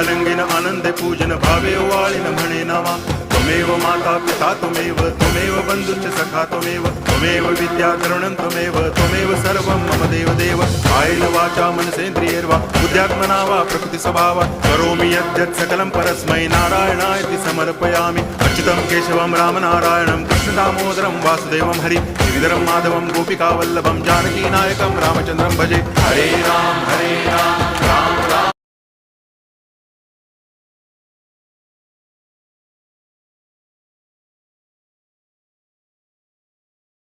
रंगीन आनंदे पूजन भावे वाळीन म्हणे नावा त्वमेव माता पिता त्वमेव बंधुश्च सखा त्वमेव विद्या तरुणं त्वमेव सर्वं मम देव कायेन वाचा मनसेन्द्रियैर्वा बुद्ध्यात्मना वा प्रकृति स्वभावात् करोमि यद्यत् सकलं परस्मै नारायणायति समर्पयामि अच्युतं केशवं रामनारायणं कृष्णदामोदरं वासुदेवं हरि गिरिधरं माधवं गोपिकावल्लभं जानकीनायकं रामचन्द्रं भजे हरे राम राम